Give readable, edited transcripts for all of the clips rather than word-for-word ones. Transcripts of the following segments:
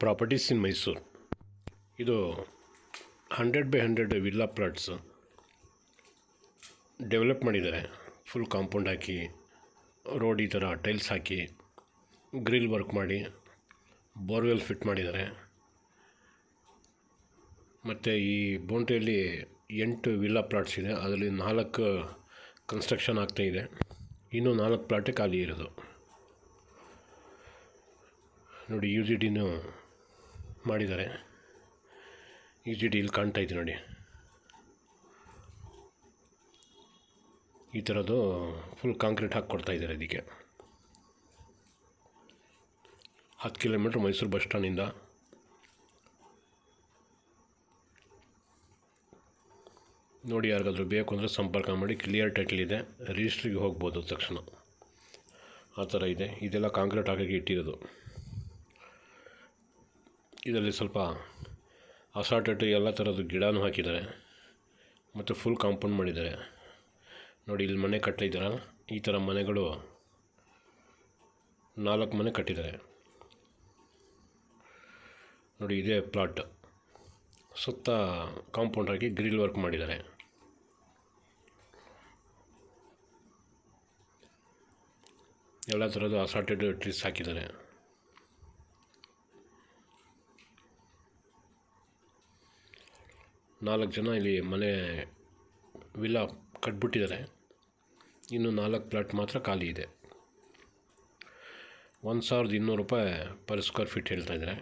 Properties ಇನ್ ಮೈಸೂರು. ಇದು 100/100 villa ಪ್ಲಾಟ್ಸು develop ಮಾಡಿದ್ದಾರೆ. Full compound ಹಾಕಿ, road ಈ ಥರ ಟೈಲ್ಸ್ ಹಾಕಿ, ಗ್ರಿಲ್ ವರ್ಕ್ ಮಾಡಿ, ಬೋರ್ವೆಲ್ ಫಿಟ್ ಮಾಡಿದ್ದಾರೆ. ಮತ್ತು ಈ ಬೌಂಡ್ರಿಯಲ್ಲಿ 8 ವಿಲ್ಲಾ ಪ್ಲಾಟ್ಸ್ ಇದೆ. ಅದರಲ್ಲಿ 4 ಕನ್ಸ್ಟ್ರಕ್ಷನ್ ಆಗ್ತಾಯಿದೆ. ಇನ್ನೂ 4 ಪ್ಲಾಟೇ ಖಾಲಿ ಇರೋದು. ನೋಡಿ, ಯು ಜಿ ಡಿನೂ ಮಾಡಿದ್ದಾರೆ. ಯು ಜಿ ಡಿ ಇಲ್ಲಿ ಕಾಣ್ತಾ ಇದೆ ನೋಡಿ. ಈ ಥರದ್ದು ಫುಲ್ ಕಾಂಕ್ರೀಟ್ ಹಾಕಿ ಕೊಡ್ತಾಯಿದ್ದಾರೆ. ಇದಕ್ಕೆ 10 ಕಿಲೋಮೀಟ್ರ್ ಮೈಸೂರು ಬಸ್ ಸ್ಟ್ಯಾಂಡಿಂದ. ನೋಡಿ, ಯಾರಿಗಾದ್ರೂ ಬೇಕು ಅಂದರೆ ಸಂಪರ್ಕ ಮಾಡಿ. ಕ್ಲಿಯರ್ ಟೈಟಲ್ ಇದೆ, ರಿಜಿಸ್ಟ್ರಿಗೆ ಹೋಗ್ಬೋದು ತಕ್ಷಣ. ಆ ಥರ ಇದೆ. ಇದೆಲ್ಲ ಕಾಂಕ್ರೀಟ್ ಹಾಕಿ ಇಟ್ಟಿರೋದು. ಇದರಲ್ಲಿ ಸ್ವಲ್ಪ ಅಸಾರ್ಟೆಡ್ ಎಲ್ಲ ಥರದ್ದು ಗಿಡನೂ ಹಾಕಿದ್ದಾರೆ ಮತ್ತು ಫುಲ್ ಕಾಂಪೌಂಡ್ ಮಾಡಿದ್ದಾರೆ. ನೋಡಿ, ಇಲ್ಲಿ ಮನೆ ಕಟ್ಟಿದ್ದಾರಲ್ಲ, ಈ ಥರ ಮನೆಗಳು 4 ಮನೆ ಕಟ್ಟಿದ್ದಾರೆ. ನೋಡಿ, ಇದೇ ಪ್ಲಾಟ್. ಸುತ್ತ ಕಾಂಪೌಂಡ್ ಹಾಕಿ ಗ್ರಿಲ್ ವರ್ಕ್ ಮಾಡಿದ್ದಾರೆ. ಎಲ್ಲ ಥರದ್ದು ಅಸಾರ್ಟೆಡ್ ಟ್ರೀಸ್ ಹಾಕಿದ್ದಾರೆ. ನಾಲ್ಕು ಜನ ಇಲ್ಲಿ ಮನೆ ವಿಲ್ಲಾ ಕಟ್ಬಿಟ್ಟಿದ್ದಾರೆ. ಇನ್ನು 4 ಪ್ಲಾಟ್ ಮಾತ್ರ ಖಾಲಿ ಇದೆ. 1200 ರೂಪಾಯಿ ಪರ್ ಸ್ಕ್ವೇರ್ ಫೀಟ್ ಹೇಳ್ತಾಯಿದ್ದಾರೆ.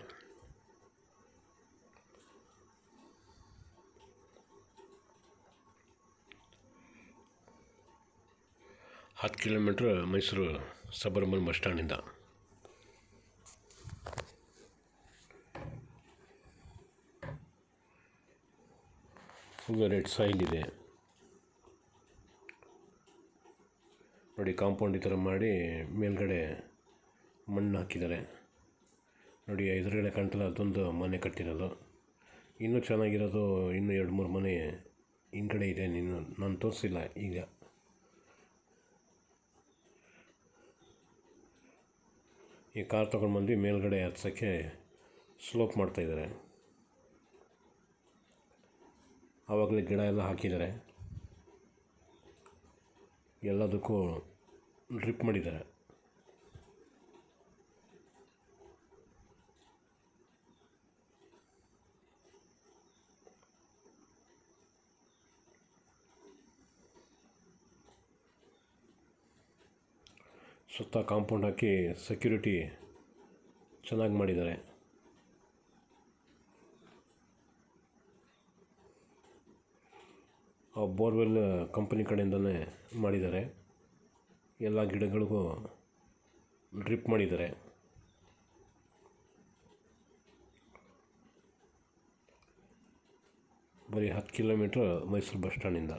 ಹತ್ತು ಕಿಲೋಮೀಟ್ರ್ ಮೈಸೂರು ಸಬರ್ಬನ್ ಬಸ್ ಸ್ಟ್ಯಾಂಡಿಂದ. ಫುಲ್ ರೆಡ್ ಸಾಯಿಲ್ ಇದೆ ನೋಡಿ. ಕಾಂಪೌಂಡ್ ಈ ಥರ ಮಾಡಿ ಮೇಲ್ಗಡೆ ಮಣ್ಣು ಹಾಕಿದ್ದಾರೆ ನೋಡಿ. ಎದುರುಗಡೆ ಕಾಣ್ತಲ್ಲ, ಅದೊಂದು ಮನೆ ಕಟ್ಟಿರೋದು. ಇನ್ನೂ ಚೆನ್ನಾಗಿರೋದು ಇನ್ನೂ 2-3 ಮನೆ ಹಿಂದ್ಗಡೆ ಇದೆ. ನಾನು ತೋರಿಸಿಲ್ಲ. ಈಗ ಈ ಕಾರ್ ತೊಗೊಂಡು ಬಂದು ಮೇಲ್ಗಡೆ ಹತ್ಸೋಕ್ಕೆ ಸ್ಲೋಪ್ ಮಾಡ್ತಾಯಿದ್ದಾರೆ. ಆವಾಗಲೇ ಗಿಡ ಎಲ್ಲ ಹಾಕಿದ್ದಾರೆ. ಎಲ್ಲದಕ್ಕೂ ಡ್ರಿಪ್ ಮಾಡಿದ್ದಾರೆ. ಸುತ್ತ ಕಾಂಪೌಂಡ್ ಹಾಕಿ ಸೆಕ್ಯೂರಿಟಿ ಚೆನ್ನಾಗಿ ಮಾಡಿದ್ದಾರೆ. ಆ ಬೋರ್ವೆಲ್ ಕಂಪನಿ ಕಡೆಯಿಂದಲೇ ಮಾಡಿದ್ದಾರೆ. ಎಲ್ಲ ಗಿಡಗಳಿಗೂ ಡ್ರಿಪ್ ಮಾಡಿದ್ದಾರೆ. ಬರೀ 10 ಕಿಲೋಮೀಟ್ರ್ ಮೈಸೂರು ಬಸ್ ಸ್ಟ್ಯಾಂಡಿಂದ.